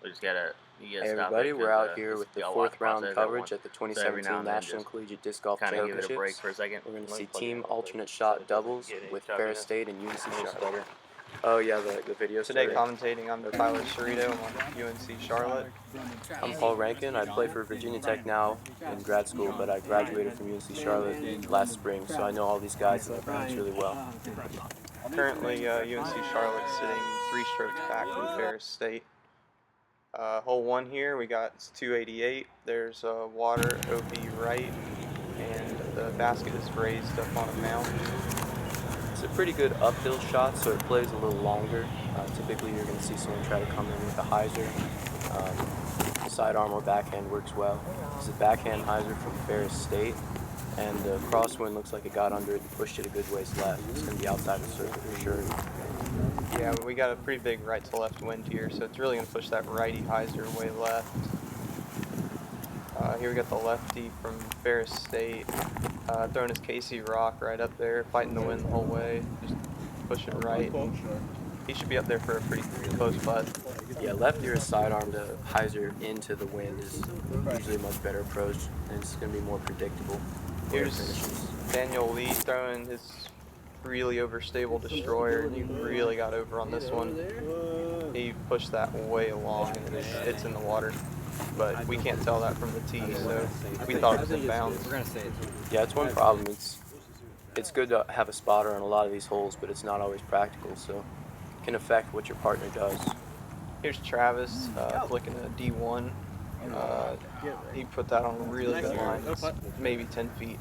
We just gotta. Hey everybody, we're out here with the fourth round coverage at the 2017 National Collegiate Disc Golf Championships. We're going to see team alternate shot doubles with Ferris State and UNC Charlotte. Oh yeah, the video Today started. commentating, I'm Tyler Cerrito. I'm on UNC Charlotte. I'm Paul Rankin. I play for Virginia Tech now in grad school, but I graduated from UNC Charlotte last spring, so I know all these guys and their parents really well. Currently, UNC Charlotte sitting 3 strokes back from Ferris State. Hole 1 here, we got 288. There's water OB right, and the basket is raised up on a mound. It's a pretty good uphill shot, so it plays a little longer. Typically, you're going to see someone try to come in with a hyzer. Sidearm or backhand works well. It's a backhand hyzer from Ferris State, and the crosswind looks like it got under it and pushed it a good ways left. It's going to be outside the circle for sure. Yeah, we got a pretty big right to left wind here, so it's really going to push that righty hyzer way left. Here we got the lefty from Ferris State, throwing his Casey rock right up there, fighting the wind the whole way, just pushing right. He should be up there for a pretty close putt. Yeah, lefty or sidearm to hyzer into the wind is usually a much better approach, and it's going to be more predictable. Here's Daniel Lee throwing his really overstable destroyer, and he really got over on this one. He pushed that way along, and it's in the water. But we can't tell that from the tee, so we thought it was in bounds. Yeah, it's one problem. It's good to have a spotter on a lot of these holes, but it's not always practical, so it can affect what your partner does. Here's Travis flicking a D1. He put that on a really good line. It's maybe 10 feet.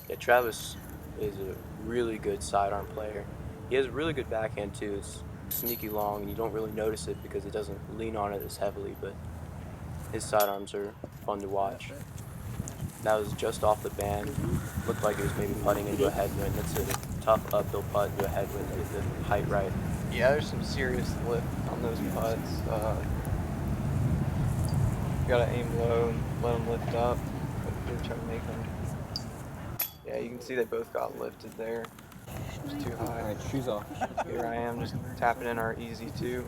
Yeah, Travis is a really good sidearm player. He has a really good backhand too. It's sneaky long, and you don't really notice it because he doesn't lean on it as heavily, but his sidearms are fun to watch. That was just off the band. Looked like it was maybe putting into a headwind. That's a tough uphill putt into a headwind to get the height right. Yeah, there's some serious lift on those putts. You gotta aim low and let them lift up. But try to make them. Yeah, you can see they both got lifted there. Just too high. Alright, shoes off. Here I am, just tapping in our easy 2.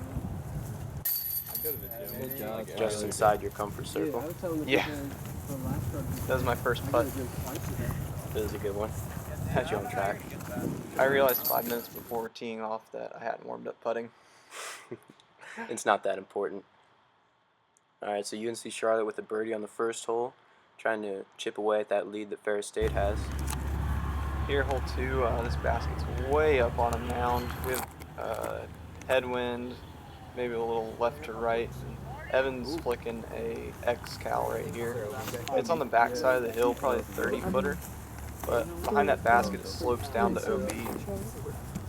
Good job. Just inside your comfort circle. Yeah. That was my first putt. That was a good one. Had you on track. I realized 5 minutes before teeing off that I hadn't warmed up putting. It's not that important. Alright, so UNC Charlotte with a birdie on the first hole, trying to chip away at that lead that Ferris State has. Here, hole 2, this basket's way up on a mound. We have headwind, maybe a little left to right. Evan's flicking a X-Cal right here. It's on the back side of the hill, probably a 30-footer. But behind that basket, it slopes down to OB.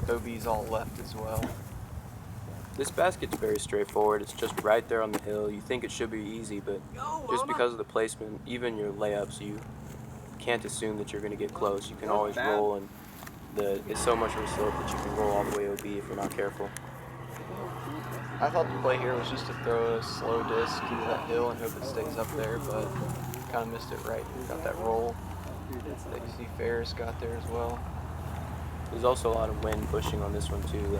OB's all left as well. This basket's very straightforward. It's just right there on the hill. You think it should be easy, but just because of the placement, even your layups, you can't assume that you're going to get close. You can always roll, and it's so much of a slope that you can roll all the way OB if you're not careful. I thought the play here was just to throw a slow disc into that hill and hope it stays up there, but kind of missed it right. Got that roll that you see Ferris got there as well. There's also a lot of wind pushing on this one too,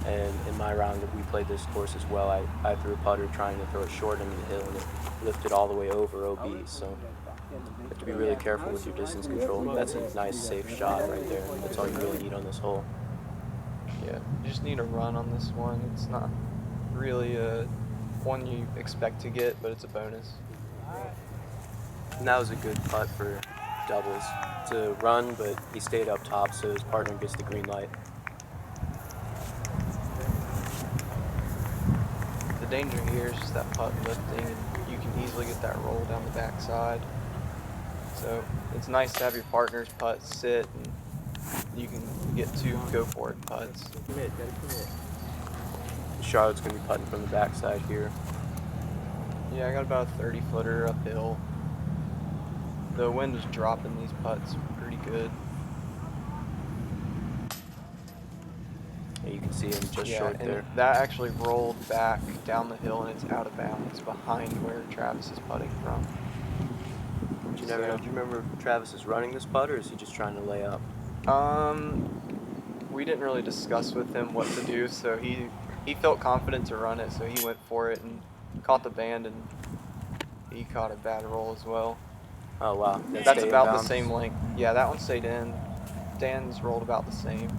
and in my round that we played this course as well, I threw a putter trying to throw it short into the hill, and it lifted all the way over OB, so you have to be really careful with your distance control. That's a nice safe shot right there. That's all you really need on this hole. Yeah, you just need a run on this one. It's not really one you expect to get, but it's a bonus. And that was a good putt for doubles. It's a run, but he stayed up top, so his partner gets the green light. The danger here is just that putt lifting, and you can easily get that roll down the backside. So it's nice to have your partner's putt sit, and you can get 2 go for it putts. Charlotte's going to be putting from the backside here. Yeah, I got about a 30-footer uphill. The wind is dropping these putts pretty good. Yeah, you can see him just short and there. That actually rolled back down the hill, and it's out of bounds behind where Travis is putting from. Do you remember if Travis is running this putt, or is he just trying to lay up? We didn't really discuss with him what to do, so he he felt confident to run it, so he went for it and caught the band, and he caught a bad roll as well. Oh wow, That's about the inbounds? same length. Yeah, that one stayed in. Dan's rolled about the same.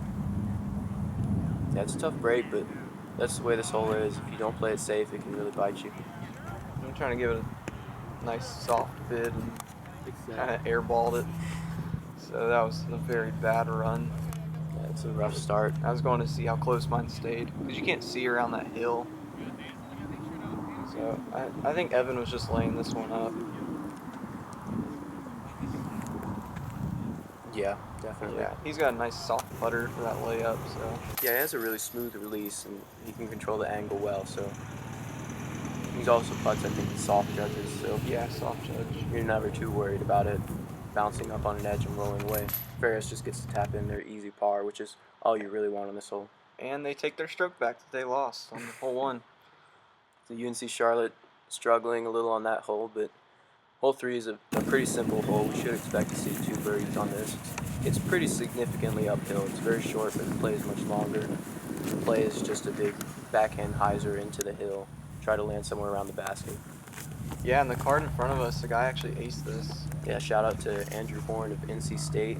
Yeah, it's a tough break, but that's the way this hole is. If you don't play it safe, it can really bite you. I'm trying to give it a nice soft bid and kind of airballed it. So that was a very bad run. Yeah, it's a rough start. I was going to see how close mine stayed, because you can't see around that hill. So I think Evan was just laying this one up. Yeah, definitely. Yeah, he's got a nice soft putter for that layup, so. Yeah, he has a really smooth release, and he can control the angle well, so. He's also putts, I think, soft judges, so. Yeah, soft judge. You're never too worried about it bouncing up on an edge and rolling away. Ferris just gets to tap in their easy par, which is all you really want on this hole. And they take their stroke back that they lost on hole 1. So UNC Charlotte struggling a little on that hole, but hole 3 is a pretty simple hole. We should expect to see 2 birdies on this. It's pretty significantly uphill. It's very short, but the play is much longer. The play is just a big backhand hyzer into the hill. Try to land somewhere around the basket. Yeah, and the card in front of us, the guy actually aced this. Yeah, shout out to Andrew Horn of NC State.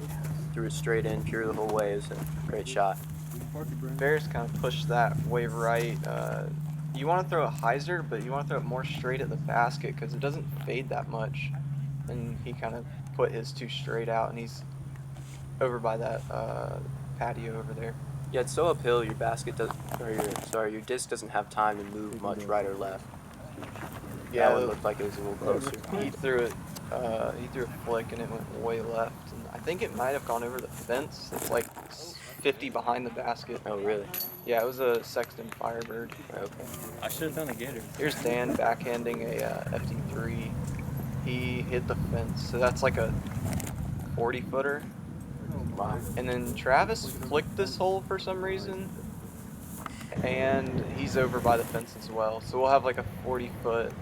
Threw it straight in, pure the whole way. It was a great shot. Ferris kind of pushed that way right. You want to throw a hyzer, but you want to throw it more straight at the basket because it doesn't fade that much. And he kind of put his too straight out, and he's over by that patio over there. Yeah, it's so uphill. Your basket does, your disc doesn't have time to move much right or left. Yeah, that one looked like it was a little closer. He threw it. He threw a flick, and it went way left. And I think it might have gone over the fence. It's like 50 behind the basket. Oh, really? Yeah, it was a Sexton Firebird. Okay. I should have done a gator. Here's Dan backhanding a FD3. He hit the fence, so that's like a 40-footer. Wow. And then Travis flicked this hole for some reason, and he's over by the fence as well. So we'll have like a 40-foot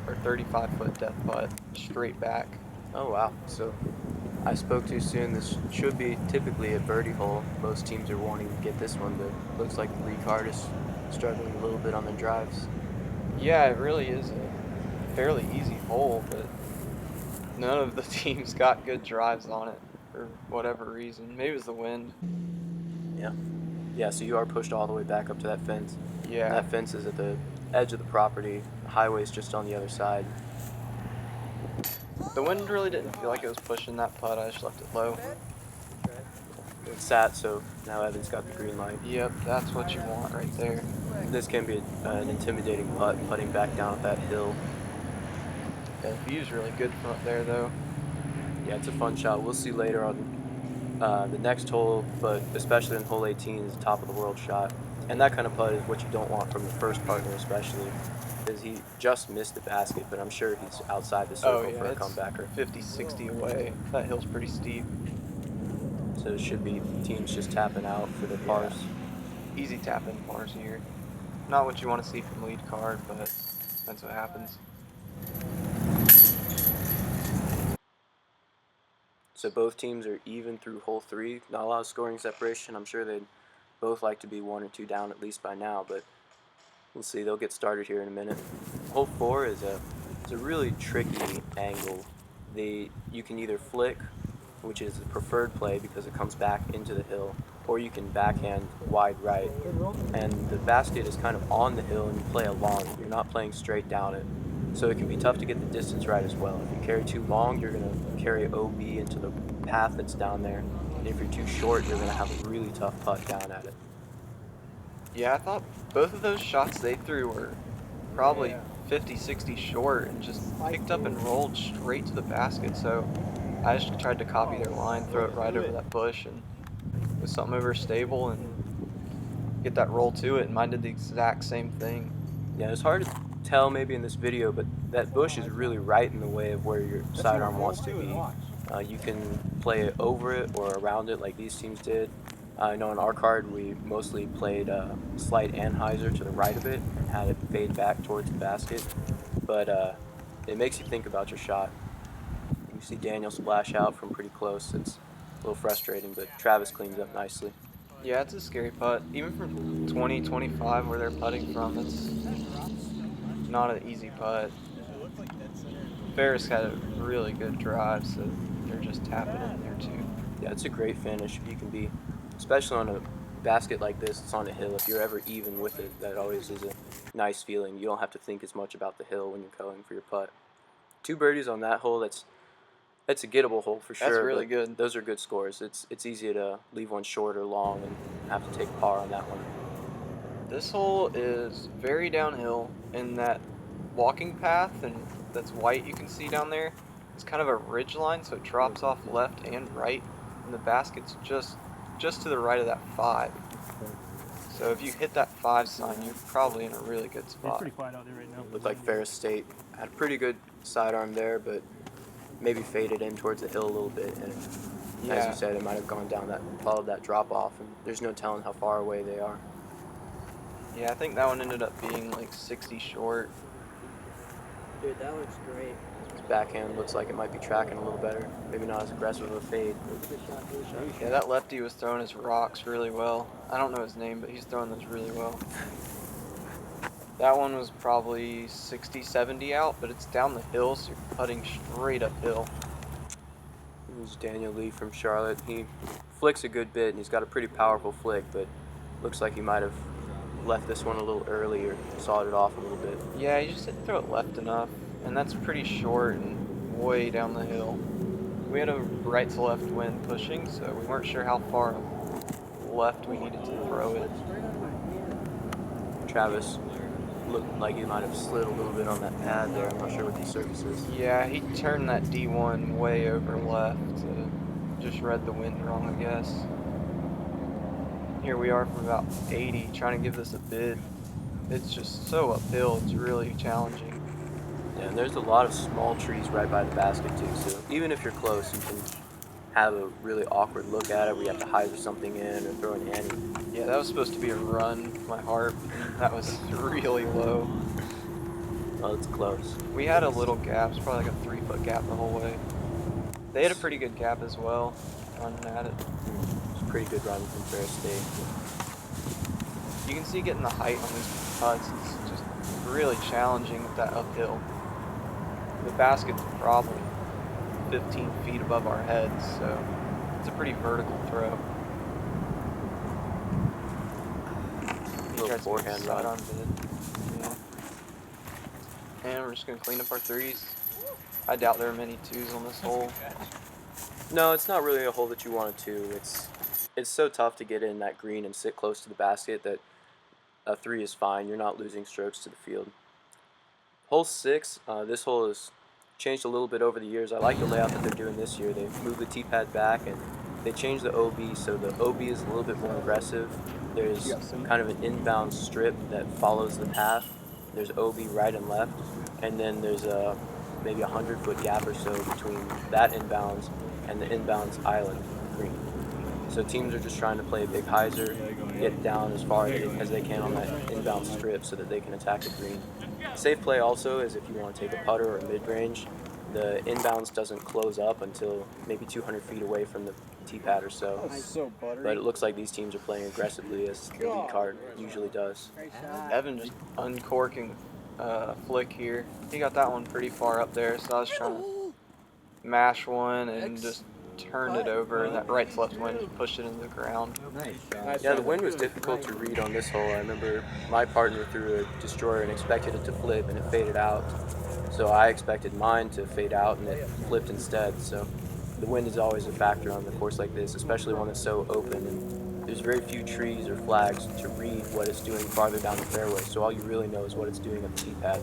or 35-foot death putt straight back. Oh, wow. So I spoke too soon. This should be typically a birdie hole. Most teams are wanting to get this one, but looks like the Ricard is struggling a little bit on the drives. Yeah, it really is a fairly easy hole, but none of the teams got good drives on it for whatever reason. Maybe it was the wind. Yeah. Yeah, so you are pushed all the way back up to that fence. Yeah. And that fence is at the edge of the property. The highway's just on the other side. The wind really didn't feel like it was pushing that putt. I just left it low. It sat, so now Evan's got the green light. Yep, that's what you want right there. This can be an intimidating putt, putting back down at that hill. Yeah, the view's really good from up there, though. Yeah, it's a fun shot. We'll see later on the next hole, but especially in hole 18 is the top of the world shot. And that kind of putt is what you don't want from the first partner, especially, because he just missed the basket, but I'm sure he's outside the circle for a comebacker. 50, 60 away. That hill's pretty steep. So it should be teams just tapping out for the pars. Easy tap-in pars here. Not what you want to see from lead card, but that's what happens. So both teams are even through hole 3. Not a lot of scoring separation. I'm sure they'd both like to be 1 or 2 down at least by now, but we'll see. They'll get started here in a minute. Hole 4 is a really tricky angle. You can either flick, which is the preferred play because it comes back into the hill, or you can backhand wide right. And the basket is kind of on the hill and you play along. You're not playing straight down it. So it can be tough to get the distance right as well. If you carry too long, you're going to carry OB into the path that's down there. And if you're too short, you're going to have a really tough putt down at it. Yeah, I thought both of those shots they threw were probably 50, 60 short and just picked up and rolled straight to the basket. So I just tried to copy their line, throw it right over that bush, and with something overstable and get that roll to it. And mine did the exact same thing. Yeah, it's hard to tell maybe in this video, but that bush is really right in the way of where your sidearm wants to be. You can play it over it or around it like these teams did. I know on our card we mostly played slight anhyzer to the right of it and had it fade back towards the basket, but it makes you think about your shot. You see Daniel splash out from pretty close. It's a little frustrating, but Travis cleans up nicely. Yeah, it's a scary putt. Even from 20, 25, where they're putting from, it's not an easy putt. Ferris had a really good drive, so they're just tapping in there too. Yeah, it's a great finish. If you can be, especially on a basket like this, it's on a hill. If you're ever even with it, that always is a nice feeling. You don't have to think as much about the hill when you're going for your putt. 2 birdies on that hole. That's a gettable hole for sure. That's really but good. Those are good scores. It's easy to leave one short or long and have to take par on that one. This hole is very downhill, and that walking path and that's white you can see down there, it's kind of a ridge line, so it drops off left and right, and the basket's just to the right of that 5. So if you hit that 5 sign, you're probably in a really good It's spot. pretty quiet out there right now. Looked like Ferris State had a pretty good sidearm there, but maybe faded in towards the hill a little bit. And as you said, it might have gone down followed that drop off, and there's no telling how far away they are. Yeah, I think that one ended up being like 60 short. Dude, that looks great. His backhand looks like it might be tracking a little better. Maybe not as aggressive of a fade. Yeah, that lefty was throwing his rocks really well. I don't know his name, but he's throwing those really well. That one was probably 60, 70 out, but it's down the hill, so you're putting straight uphill. It was Daniel Lee from Charlotte. He flicks a good bit, and he's got a pretty powerful flick, but looks like he might have left this one a little early or sawed it off a little bit. Yeah, you just didn't throw it left enough, and that's pretty short and way down the hill. We had a right to left wind pushing, so we weren't sure how far left we needed to throw it. Travis looked like he might have slid a little bit on that pad there. I'm not sure what the surface is. Yeah, he turned that D1 way over left. Just read the wind wrong, I guess. Here we are from about 80, trying to give this a bid. It's just so uphill, it's really challenging. Yeah, and there's a lot of small trees right by the basket too, so even if you're close, you can have a really awkward look at it where you have to hyzer something in or throw an ante. Yeah, that was supposed to be a run, my heart. That was really low. Well, it's close. We had a little gap, it's probably like a 3-foot gap the whole way. They had a pretty good gap as well, running at it. It's a pretty good run from Ferris State. You can see getting the height on these putts, it's just really challenging with that uphill. The basket's probably 15 feet above our heads, so it's a pretty vertical throw. Little forehand run. On bid. Yeah. And we're just going to clean up our 3s. I doubt there are many 2s on this hole. No, it's not really a hole that you want to. It's so tough to get in that green and sit close to the basket that a 3 is fine. You're not losing strokes to the field. Hole 6, this hole has changed a little bit over the years. I like the layout that they're doing this year. They've moved the tee pad back and they changed the OB, so the OB is a little bit more aggressive. There's kind of an inbound strip that follows the path. There's OB right and left, and then there's maybe a 100-foot gap or so between that inbounds and the inbounds island green. So teams are just trying to play a big hyzer, get down as far as they can on that inbound strip so that they can attack the green. Safe play also is if you want to take a putter or a mid-range, the inbounds doesn't close up until maybe 200 feet away from the tee pad or so. But it looks like these teams are playing aggressively as the lead card usually does. Evan just uncorking flick here. He got that one pretty far up there, so I was trying to mash one and just turned it over, and that right to left wind just pushed it into the ground. Yeah, the wind was difficult to read on this hole. I remember my partner threw a destroyer and expected it to flip, and it faded out. So I expected mine to fade out, and it flipped instead. So the wind is always a factor on the course like this, especially one that's so open. And there's very few trees or flags to read what it's doing farther down the fairway. So all you really know is what it's doing at the tee pad.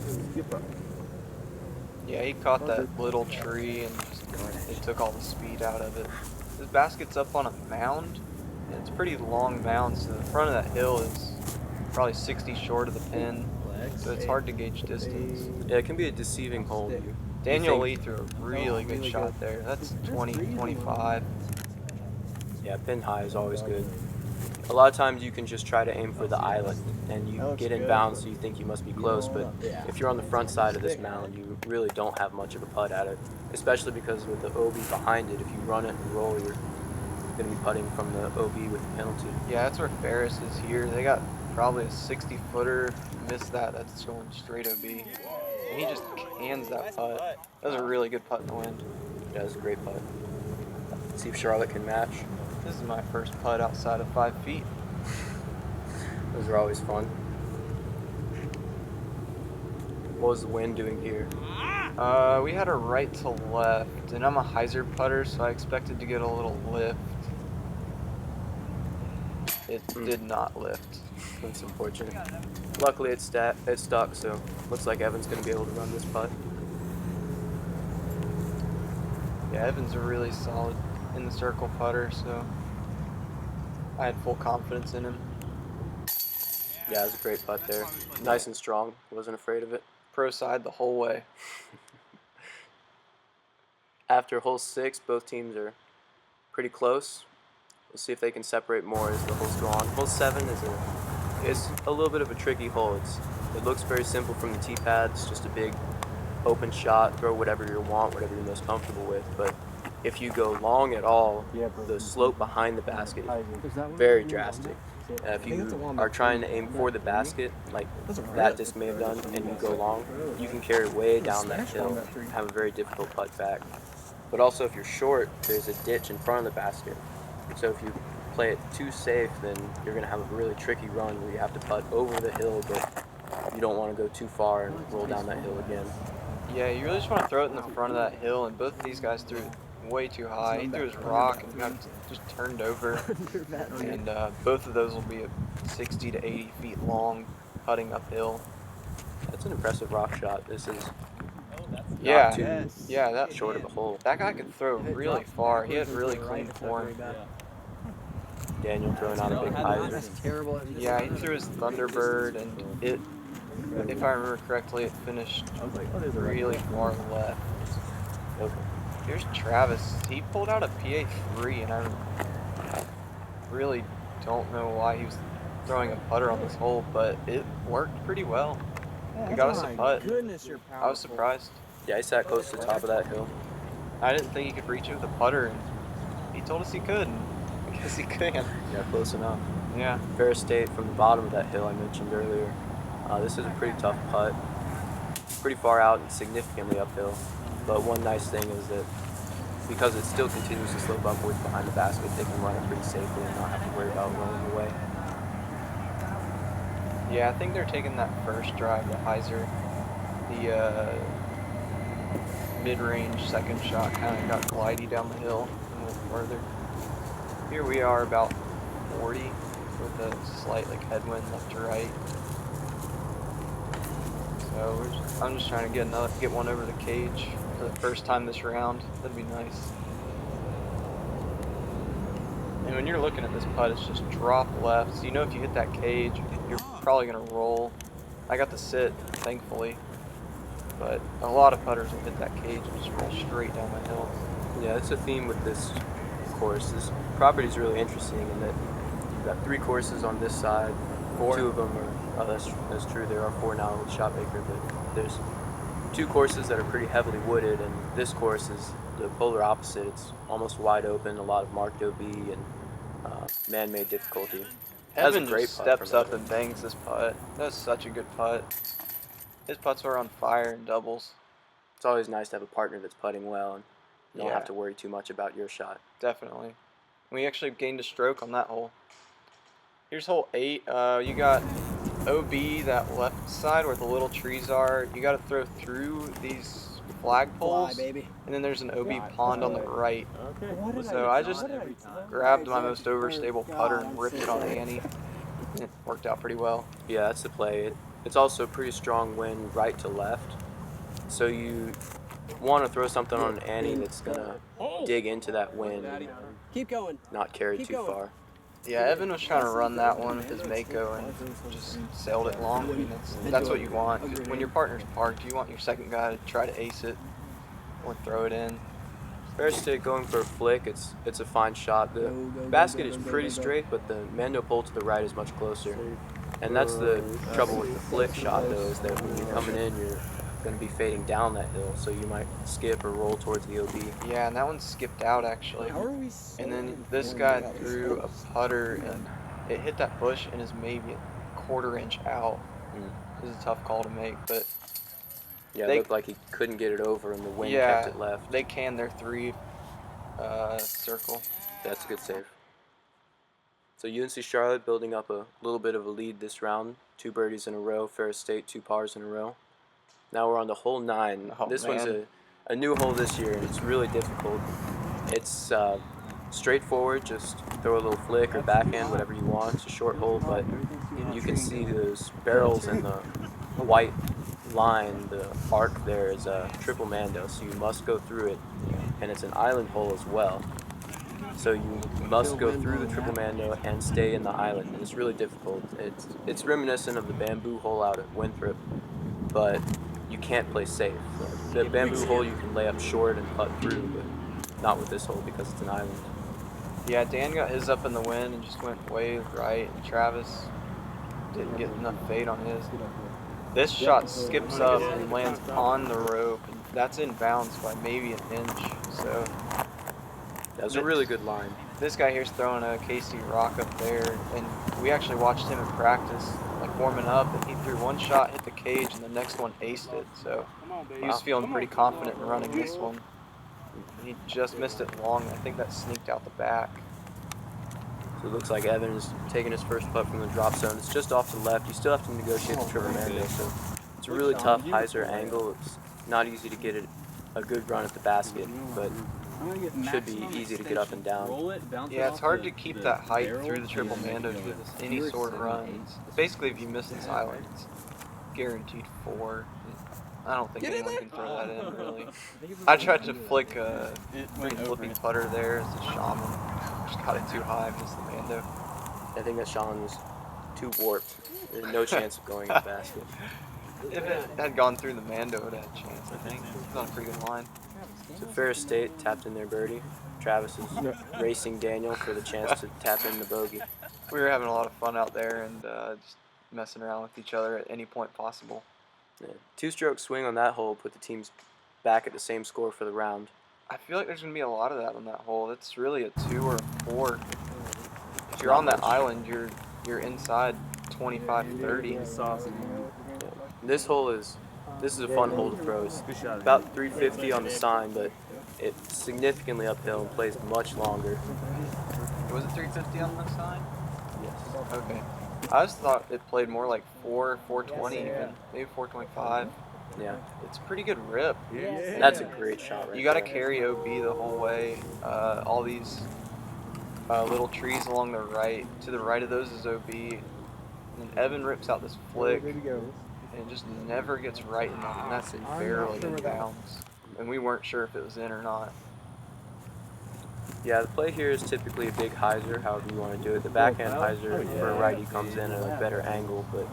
Yeah, he caught that little tree and just it took all the speed out of it. This basket's up on a mound, and it's a pretty long mound, so the front of that hill is probably 60 short of the pin, so it's hard to gauge distance. Yeah, it can be a deceiving hole. Daniel Lee threw a really good shot there. That's 20, 25. Yeah, pin high is always good. A lot of times you can just try to aim for the island and you get in bounds so you think you must be close, but if you're on the front side of this mound, you really don't have much of a putt at it, especially because with the OB behind it, if you run it and roll, you're going to be putting from the OB with the penalty. Yeah, that's where Ferris is here. They got probably a 60-footer. Missed that. That's going straight OB. And he just cans that putt. That was a really good putt in the wind. Yeah, that's a great putt. Let's see if Charlotte can match. This is my first putt outside of 5 feet. Those are always fun. What was the wind doing here? We had a right to left, and I'm a hyzer putter, so I expected to get a little lift. It did not lift. That's unfortunate. Luckily, it stuck, so looks like Evan's going to be able to run this putt. Yeah, Evan's a really solid in the circle putter, so I had full confidence in him. Yeah, it was a great putt there. Nice and strong. Wasn't afraid of it. Pro side the whole way. After hole 6, both teams are pretty close. We'll see if they can separate more as the holes go on. Hole 7 is a little bit of a tricky hole. It looks very simple from the tee pad. It's just a big open shot. Throw whatever you want, whatever you're most comfortable with. But if you go long at all, the slope behind the basket is very drastic. If you are trying to aim for the basket, like that disc may have done, and you go long, you can carry way down that hill and have a very difficult putt back. But also if you're short, there's a ditch in front of the basket. So if you play it too safe, then you're going to have a really tricky run where you have to putt over the hill, but you don't want to go too far and roll down that hill again. Yeah, you really just want to throw it in the front of that hill, and both of these guys threw it way too high. He threw his rock and got just turned over, and both of those will be 60 to 80 feet long, putting uphill. That's an impressive rock shot. This is Yeah, too that short of a hole. That guy could throw really far. He had really clean form. Daniel throwing out a big hyzer. That's terrible. Yeah, he threw his Thunderbird, and it, if I remember correctly, it finished really far left. Okay. Here's Travis. He pulled out a PA3, and I really don't know why he was throwing a putter on this hole, but it worked pretty well. He got us a putt. I was surprised. Yeah, he sat close to the top of that hill. I didn't think he could reach it with a putter, and he told us he could, and I guess he can. Yeah, close enough. Yeah. Ferris State from the bottom of that hill I mentioned earlier. This is a pretty tough putt. Pretty far out and significantly uphill. But one nice thing is that because it still continues to slope upwards behind the basket, they can run it pretty safely and not have to worry about rolling away. Yeah, I think they're taking that first drive, the hyzer. The mid-range second shot kind of got glidey down the hill and went further. Here we are about 40 with a slight headwind left to right. So I'm just trying to get one over the cage for the first time this round. That'd be nice. And when you're looking at this putt, it's just drop left. So you know if you hit that cage, you're probably going to roll. I got to sit, thankfully. But a lot of putters will hit that cage and just roll straight down the hill. Yeah, it's a theme with this course. This property is really interesting in that you've got 3 courses on this side. 4. 2 of them are, that's true, there are 4 now with Shotmaker, but there's 2 courses that are pretty heavily wooded, and this course is the polar opposite. It's almost wide open, a lot of marked OB and man-made difficulty. That's Evan a great just putt steps from up Evan. and bangs this putt. That's such a good putt. His putts are on fire in doubles. It's always nice to have a partner that's putting well and you don't Yeah. have to worry too much about your shot. Definitely. We actually gained a stroke on that hole. Here's hole 8. You got OB, that left side where the little trees are. You got to throw through these flagpoles, baby. and then there's an OB pond on the right. Okay. So I just grabbed my most overstable putter and ripped it on Annie. It worked out pretty well. Yeah, that's the play. It's also a pretty strong wind right to left. So you want to throw something on Annie that's going to dig into that wind and Keep going. not carry Keep too going. far. Yeah, Evan was trying to run that one with his Mako and just sailed it long. And that's what you want. When your partner's parked, you want your second guy to try to ace it or throw it in. Ferris State going for a flick. It's a fine shot. The basket is pretty straight, but the mando pole to the right is much closer. And that's the trouble with the flick shot, though, is that when you're coming in, you're going to be fading down that hill, so you might skip or roll towards the OB. Yeah, and that one skipped out actually. How are we so And then informed this guy about this threw a course? putter and it hit that bush and is maybe a quarter inch out. It was a tough call to make, but Yeah, They- it looked like he couldn't get it over, and the wind yeah, kept it left. they canned their 3 circle. That's a good save. So UNC Charlotte building up a little bit of a lead this round. 2 birdies in a row. Ferris State 2 pars in a row. Now we're on to hole 9. Oh, This man. one's a new hole this year, and it's really difficult. It's straightforward, just throw a little flick or backhand, whatever you want. It's a short hole, but you can see those barrels and the white line, the arc there is a triple mando, so you must go through it, and it's an island hole as well. So you must go through the triple mando and stay in the island, and it's really difficult. It's reminiscent of the bamboo hole out at Winthrop, but you can't play safe. The bamboo hole you can lay up short and putt through, but not with this hole because it's an island. Yeah, Dan got his up in the wind and just went way right, and Travis didn't get enough fade on his. This shot skips up and lands on the rope, and that's in bounds by maybe an inch. So That was a really good line. this guy here's throwing a KC rock up there, and we actually watched him in practice, like warming up, and he threw one shot, hit the cage, and the next one aced it. So he was feeling pretty confident in running this one. He just missed it long, and I think that sneaked out the back. So it looks like Evan's taking his first putt from the drop zone. It's just off to the left. You still have to negotiate the triple mando, so it's a really tough hyzer angle. It's not easy to get a good run at the basket, but it should be easy to get up and down. Yeah, it's hard to keep that height through the triple mando to get any sort of runs. Basically, if you miss this island, it's guaranteed 4. I don't think anyone can throw that in, really. I tried to flick a flipping putter there as a shaman. Just got it too high, missed the mando. I think that Sean was too warped. There's no chance of going in the basket. If it had gone through the mando, it had a chance, I think. It's on a pretty good line. So Ferris State tapped in their birdie. Travis is racing Daniel for the chance to tap in the bogey. We were having a lot of fun out there and just messing around with each other at any point possible. Yeah. 2-stroke swing on that hole put the teams back at the same score for the round. I feel like there's going to be a lot of that on that hole. It's really a 2 or a 4. If you're on that island, you're inside 25, 30. This is a fun hole to throw. It's about 350 on the sign, but it's significantly uphill and plays much longer. Was it 350 on the sign? Yes. Okay. I just thought it played more like 420 even, maybe 425. Yeah. It's a pretty good rip. That's a great shot right You got to there. carry OB the whole way. All these little trees along the right. To the right of those is OB. And then Evan rips out this flick. And it just never gets right enough. And that's barely in bounds. And we weren't sure if it was in or not. Yeah, the play here is typically a big hyzer, however you want to do it. The backhand hyzer for a righty comes in at a better angle, but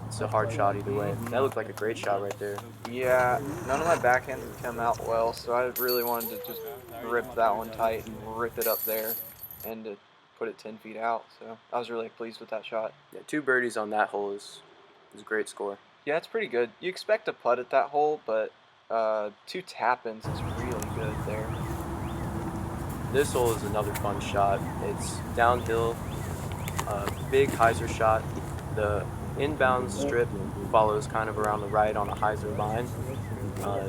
it's a hard shot either way. That looked like a great shot right there. Yeah, none of my backhands had come out well, so I really wanted to just rip that one tight and rip it up there and to put it 10 feet out. So I was really pleased with that shot. Yeah, 2 birdies on that hole is a great score. Yeah, it's pretty good. You expect a putt at that hole, but 2 tap-ins is really good there. This hole is another fun shot. It's downhill, big hyzer shot. The inbound strip follows kind of around the right on a hyzer line.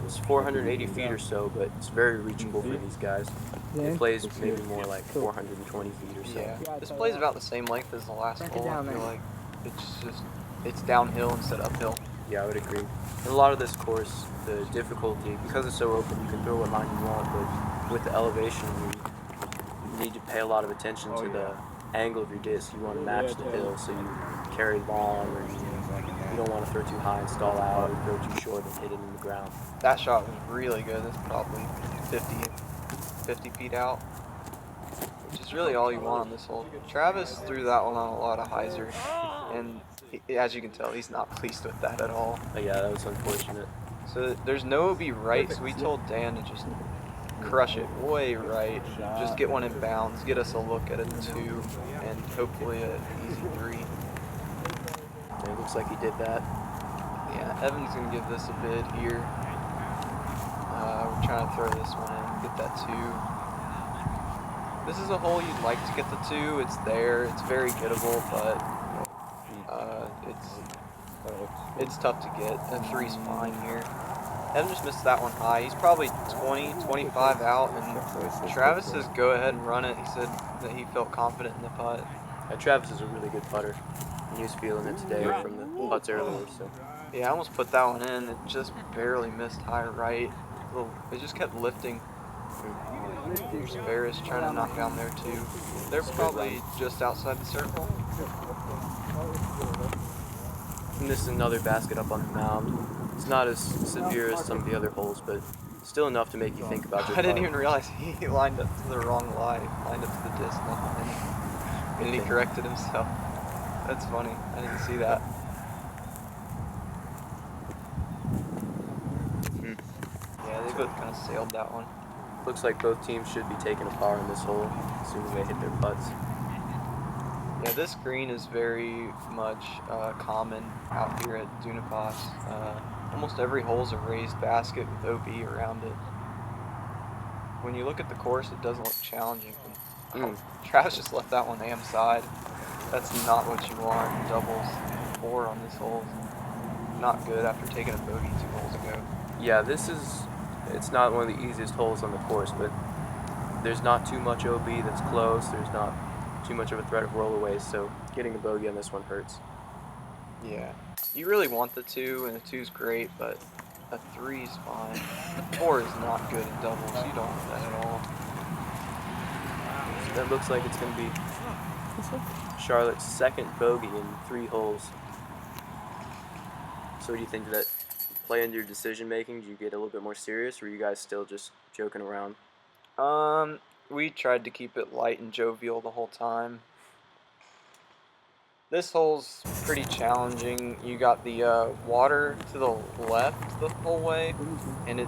It's 480 feet or so, but it's very reachable for these guys. It plays maybe more like 420 feet or so. Yeah, this plays about the same length as the last hole. I feel like it's downhill instead of uphill. Yeah, I would agree. And a lot of this course, the difficulty, because it's so open, you can throw what line you want, but with the elevation, you need to pay a lot of attention to the angle of your disc. You want to match the hill, so you carry long, or you don't want to throw too high and stall out, or throw too short and hit it in the ground. That shot was really good. It's probably 50 feet out, which is really all you want on this hole. Travis threw that one on a lot of hyzer, and as you can tell, he's not pleased with that at all. But yeah, that was unfortunate. So there's no OB right, so we told Dan to just crush it way right, just get one in bounds, get us a look at a 2, and hopefully an easy 3. And it looks like he did that. Yeah, Evan's gonna give this a bid here. We're trying to throw this one in, get that 2. This is a hole you'd like to get the 2. It's there. It's very gettable, but it's tough to get. A 3's fine here. Evan just missed that one high. He's probably 20, 25 out, and Travis says go ahead and run it. He said that he felt confident in the putt. Travis is a really good putter. He was feeling it today from the putts earlier. So Yeah, I almost put that one in. It just barely missed high right. It just kept lifting. Here's Ferris trying to knock down there too. They're probably just outside the circle. and this is another basket up on the mound. It's not as severe as some of the other holes, but still enough to make you think about your I didn't putt. even realize he lined up to the wrong line. Lined up to the disc, not the pin. And he corrected himself. That's funny. I didn't see that. Yeah, they both kind of sailed that one. Looks like both teams should be taking a par in this hole as soon as they hit their putts. Yeah, this green is very much common out here at Dunipace. Almost every hole is a raised basket with OB around it. When you look at the course, it doesn't look challenging. Travis just left that one am side. That's not what you want in doubles. 4 on this hole. Not good after taking a bogey 2 holes ago. Yeah, it's not one of the easiest holes on the course, but there's not too much OB that's close. There's not too much of a threat of rollaways, so getting a bogey on this one hurts. Yeah, you really want the 2, and the 2's great, but a 3's fine. 4 is not good in doubles. You don't want that at all. So that looks like it's going to be Charlotte's second bogey in 3 holes. So do you think that play into your decision making? Do you get a little bit more serious, or are you guys still just joking around? We tried to keep it light and jovial the whole time. This hole's pretty challenging. You got the water to the left the whole way, and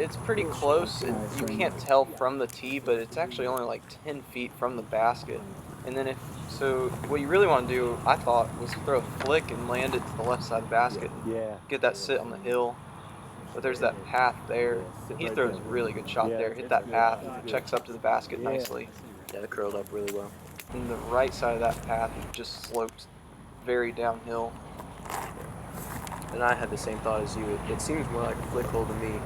it's pretty close. You can't tell from the tee, but it's actually only like 10 feet from the basket. And then so what you really want to do, I thought, was throw a flick and land it to the left side of the basket and get that sit on the hill. But there's that path there. He throws a really good shot there. Hit that path, checks up to the basket nicely. Yeah, it curled up really well. And the right side of that path just sloped very downhill. And I had the same thought as you. It seems more like a flick hole to me.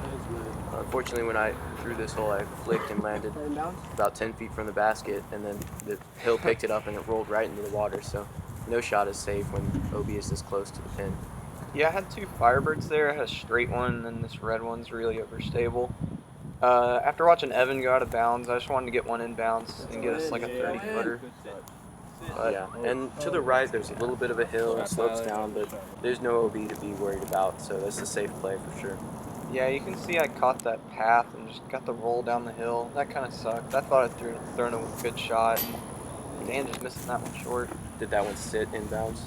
Unfortunately, when I threw this hole, I flicked and landed about 10 feet from the basket, and then the hill picked it up and it rolled right into the water. So no shot is safe when OB is this close to the pin. Yeah, I had 2 Firebirds there. I had a straight one, and then this red one's really overstable. After watching Evan go out of bounds, I just wanted to get one in bounds and get us like a 30-footer. Yeah, and to the right, there's a little bit of a hill. It slopes down, but there's no OB to be worried about, so that's a safe play for sure. Yeah, you can see I caught that path and just got the roll down the hill. That kind of sucked. I thought I'd thrown a good shot, and Dan just missing that one short. Did that one sit in bounds?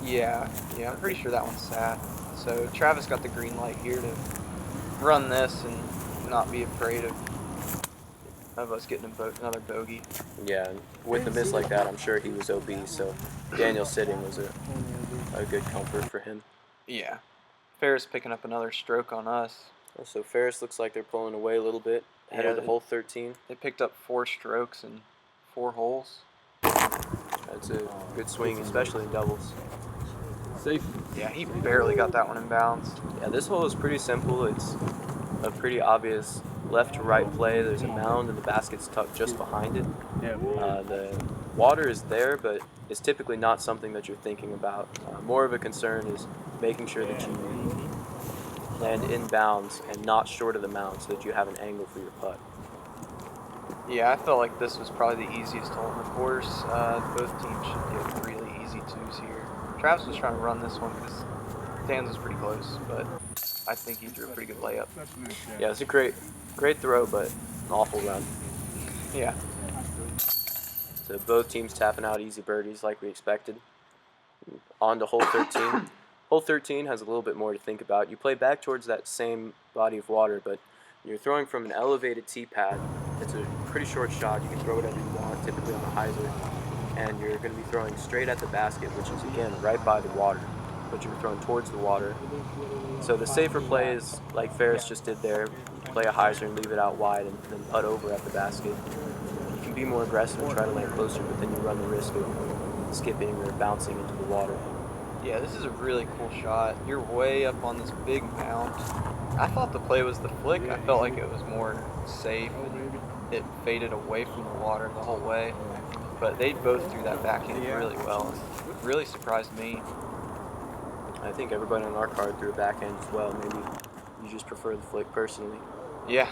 Yeah, I'm pretty sure that one sat. So Travis got the green light here to run this and not be afraid of us getting another bogey. Yeah, and with a miss like that, I'm sure he was OB, so Daniel sitting was a good comfort for him. Yeah. Ferris picking up another stroke on us. So Ferris looks like they're pulling away a little bit ahead of the hole 13. They picked up 4 strokes in 4 holes. That's a good swing, especially in doubles. Safe. Yeah, he barely got that one in bounds. Yeah, this hole is pretty simple. It's a pretty obvious left to right play. There's a mound and the basket's tucked just behind it. Yeah. The water is there, but it's typically not something that you're thinking about. More of a concern is making sure that you land in bounds and not short of the mound so that you have an angle for your putt. Yeah, I felt like this was probably the easiest hole in the course. Both teams should get really easy 2s here. Travis was trying to run this one because Dan's was pretty close, but I think he threw a pretty good layup. Yeah, it's a great throw, but an awful run. Yeah. So both teams tapping out easy birdies like we expected. On to hole 13. Hole 13 has a little bit more to think about. You play back towards that same body of water, but you're throwing from an elevated tee pad. It's a pretty short shot. You can throw whatever you want, typically on a hyzer. and you're going to be throwing straight at the basket, which is again right by the water, but you're throwing towards the water. So the safer play is like Ferris just did there, play a hyzer and leave it out wide and then putt over at the basket. You can be more aggressive and try to land closer, but then you run the risk of skipping or bouncing into the water. Yeah, this is a really cool shot. You're way up on this big mound. I thought the play was the flick. I felt like it was more safe and it faded away from the water the whole way. But they both threw that backhand really well. It really surprised me. I think everybody on our card threw a backhand as well. Maybe you just prefer the flick personally. Yeah.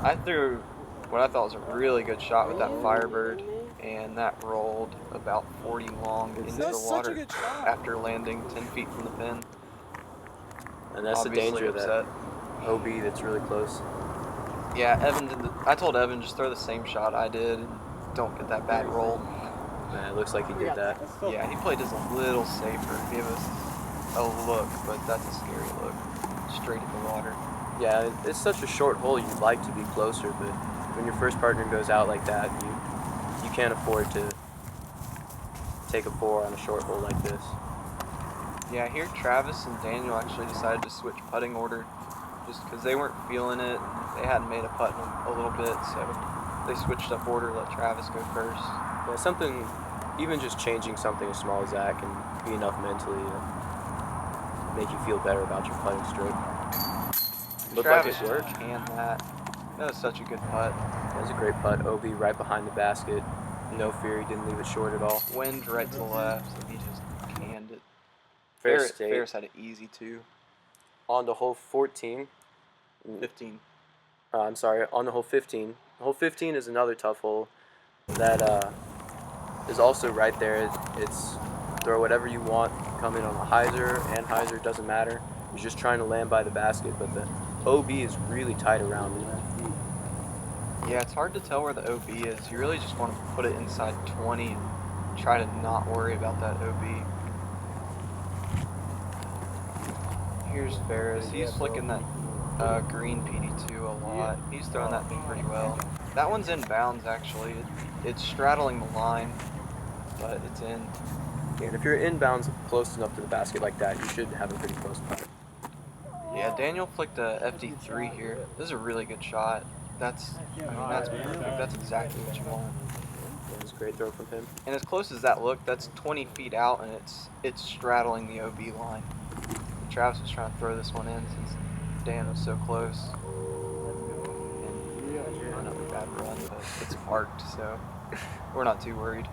I threw what I thought was a really good shot with that Firebird, and that rolled about 40 long into the water after landing 10 feet from the pin. And that's Obviously the danger upset. of that OB that's really close. Yeah, I told Evan just throw the same shot I did and don't get that bad roll. Man, it looks like he did that. Yeah, he played just a little safer, gave us a look, but that's a scary look. Straight at the water. Yeah, it's such a short hole, you'd like to be closer, but when your first partner goes out like that, you can't afford to take a 4 on a short hole like this. Yeah, here Travis and Daniel actually decided to switch putting order just because they weren't feeling it. They hadn't made a putt in a little bit, so they switched up order, let Travis go first. Yeah, something, even just changing something as small as that can be enough mentally to make you feel better about your putting stroke. Looked Travis like it worked. canned that. That was such a good putt. That was a great putt. OB right behind the basket. No fear, he didn't leave it short at all. Wind right to the left, and he just canned it. Ferris had it easy too. on to hole 14. 15. I'm sorry, on the hole 15. Hole 15 is another tough hole that is also right there. It's throw whatever you want, come in on a hyzer and hyzer, doesn't matter. You're just trying to land by the basket, but the OB is really tight around it. Yeah, it's hard to tell where the OB is. You really just want to put it inside 20 and try to not worry about that OB. Here's Ferris. He's flicking that green PD2 a lot. He's throwing that thing pretty well. That one's in bounds, actually. It's straddling the line, but it's in. And if you're inbounds close enough to the basket like that, you should have a pretty close putt. Yeah, Daniel flicked a FD3 here. This is a really good shot. That's perfect. That's exactly what you want. It was a great throw from him. And as close as that looked, that's 20 feet out, and it's straddling the OB line. Travis was trying to throw this one in since Dan was so close. And another bad run, but it's marked, so we're not too worried.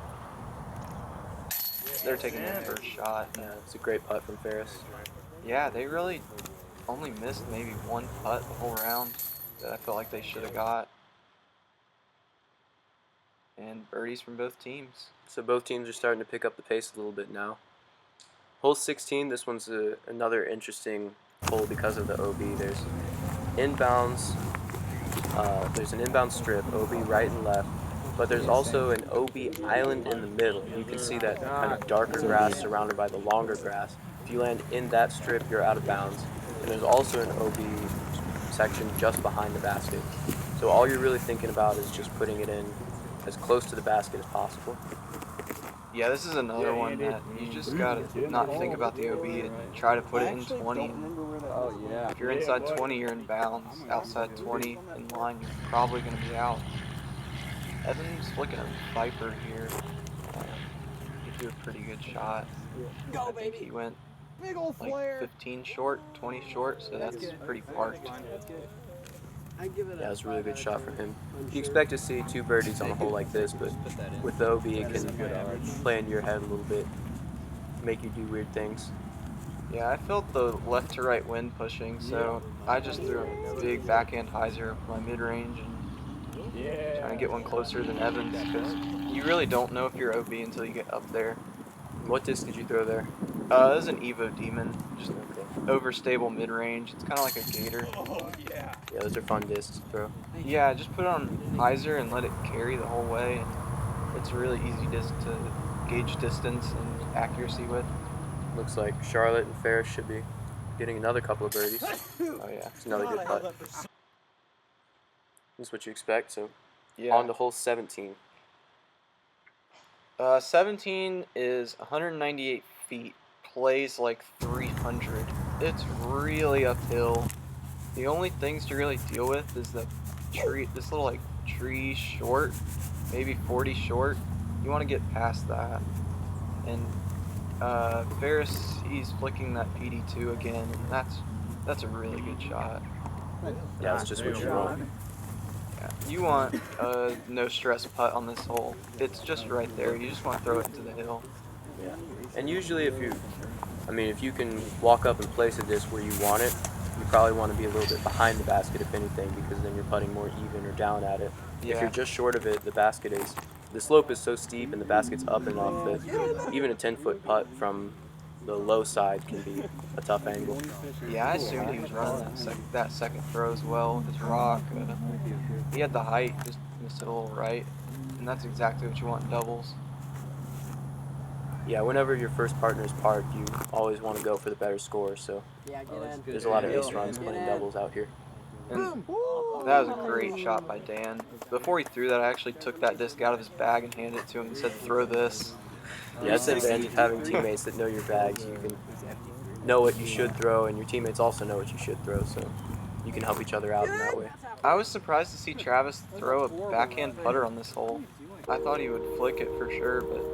They're taking their first shot. Yeah, it's a great putt from Ferris. Yeah, they really only missed maybe one putt the whole round that I felt like they should have got. And birdies from both teams. So both teams are starting to pick up the pace a little bit now. Hole 16, this one's another interesting hole because of the OB. There's inbounds, there's an inbound strip, OB right and left, but there's also an OB island in the middle. You can see that kind of darker grass surrounded by the longer grass. If you land in that strip, you're out of bounds. And there's also an OB section just behind the basket. So all you're really thinking about is just putting it in as close to the basket as possible. Yeah, this is another one that you just gotta not think about the OB and try to put it in 20. If you're inside 20, you're in bounds. Outside 20 in line, you're probably gonna be out. Evan's flicking a Viper here. He threw a pretty good shot. I think he went like 15 short, 20 short, so that's pretty parked. Yeah, it was a really good shot from him. You expect to see 2 birdies on a hole like this, but with the OB it can play in your head a little bit, make you do weird things. Yeah, I felt the left to right wind pushing, so I just threw a big backhand hyzer up my mid-range and trying to get one closer than Evans, because you really don't know if you're OB until you get up there. What disc did you throw there? It was an Evo Demon, just overstable mid-range. It's kind of like a gator. Yeah, those are fun discs to throw. Yeah, just put it on hyzer and let it carry the whole way. It's a really easy disc to gauge distance and accuracy with. Looks like Charlotte and Ferris should be getting another couple of birdies. Oh yeah, It's another good putt. That's what you expect. So yeah. on to hole 17. 17 is 198 feet, plays like 300. It's really uphill. The only things to really deal with is the tree, this little like tree short, maybe 40 short. You want to get past that. And Ferris, he's flicking that PD2 again, and that's a really good shot. Yeah, that's just what you want. Yeah, you want a no stress putt on this hole. It's just right there. You just want to throw it into the hill. Yeah. And usually if you can walk up and place it just where you want it, you probably want to be a little bit behind the basket if anything, because then you're putting more even or down at it. Yeah. If you're just short of it, the slope is so steep and the basket's up enough that even a 10-foot putt from the low side can be a tough angle. Yeah, I assumed he was running that second throw as well with his rock. He had the height, just missed it a little right, and that's exactly what you want in doubles. Yeah, whenever your first partner is parked, you always want to go for the better score, so Yeah, get in. there's a lot of ace runs playing doubles out here. And that was a great shot by Dan. Before he threw that, I actually took that disc out of his bag and handed it to him and said, "Throw this." Yeah, that's the advantage of having teammates that know your bags. You can know what you should throw, and your teammates also know what you should throw, so you can help each other out in that way. I was surprised to see Travis throw a backhand putter on this hole. I thought he would flick it for sure, but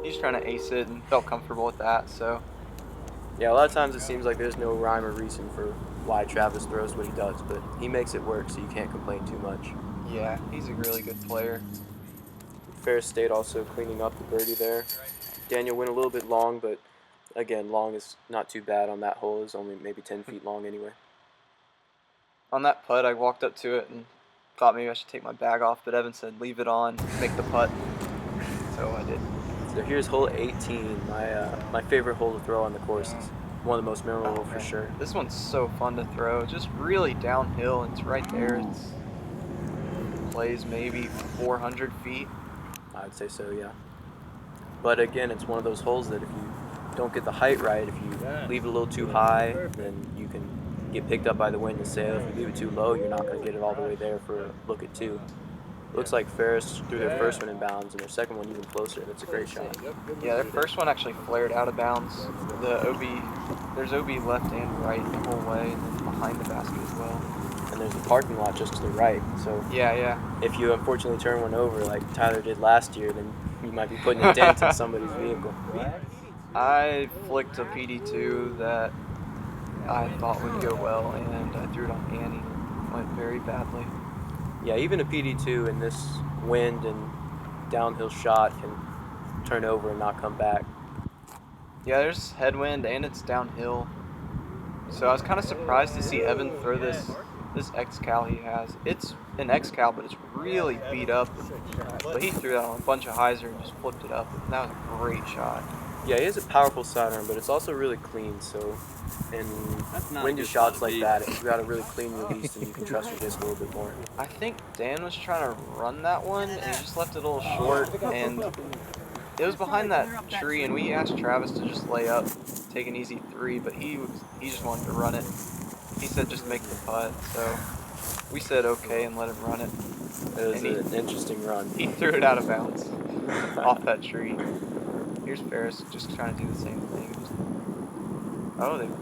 he's trying to ace it and felt comfortable with that, so. Yeah, a lot of times it seems like there's no rhyme or reason for why Travis throws what he does, but he makes it work, so you can't complain too much. Yeah, he's a really good player. Ferris State also cleaning up the birdie there. Daniel went a little bit long, but again, long is not too bad on that hole. It's only maybe 10 feet long anyway. On that putt, I walked up to it and thought maybe I should take my bag off, but Evan said leave it on, make the putt, so I did. So here's hole 18, my favorite hole to throw on the course. It's one of the most memorable for sure. This one's so fun to throw, just really downhill, and it's right there. It plays maybe 400 feet. I'd say so, yeah. But again, it's one of those holes that if you don't get the height right, if you leave it a little too high, then you can get picked up by the wind and sail. If you leave it too low, you're not going to get it all the way there for a look at two. Looks like Ferris threw their first one in bounds and their second one even closer. That's a great shot. Yeah, their first one actually flared out of bounds. There's OB left and right the whole way, and then behind the basket as well. And there's a parking lot just to the right. So yeah. if you unfortunately turn one over like Tyler did last year, then you might be putting a dent in somebody's vehicle. I flicked a PD2 that I thought would go well, and I threw it on Annie. It went very badly. Yeah, even a PD2 in this wind and downhill shot can turn over and not come back. Yeah, there's headwind and it's downhill. So I was kind of surprised to see Evan throw this X-Cal he has. It's an X-Cal, but it's really beat up. But he threw that on a bunch of hyzer and just flipped it up. And that was a great shot. Yeah, he has a powerful sidearm, but it's also really clean. So, in windy shots like that, you got a really clean release, and you can trust your disc a little bit more. I think Dan was trying to run that one, and he just left it a little short. And it was behind that tree, and we asked Travis to just lay up, take an easy three, but he just wanted to run it. He said just make the putt, so we said okay and let him run it. It was an interesting run. He threw it out of bounds off that tree. Here's Ferris just trying to do the same thing.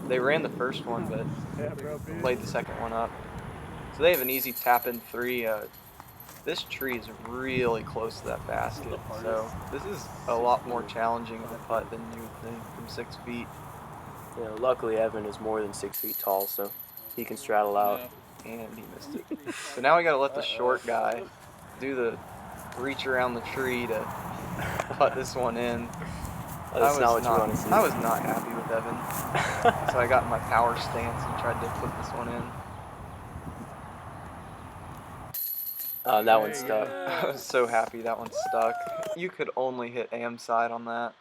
They ran the first one, but played the second one up. So they have an easy tap-in three. This tree is really close to that basket, so this is a lot more challenging of a putt than you would think from 6 feet. You know, luckily Evan is more than 6 feet tall, so he can straddle out. And he missed it. So now we got to let the short guy do the reach around the tree to putt this one in. That's not what you want to see. I was not happy with Evan. So I got in my power stance and tried to put this one in. That one stuck. I was so happy that one stuck. You could only hit AM side on that.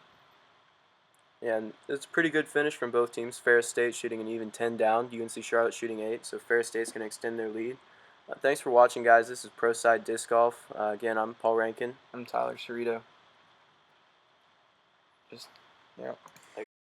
Yeah, and it's a pretty good finish from both teams. Ferris State shooting an even 10 down, UNC Charlotte shooting 8, so Ferris State's going to extend their lead. Thanks for watching, guys. This is Pro Side Disc Golf. Again, I'm Paul Rankin. I'm Tyler Cerrito. Yeah.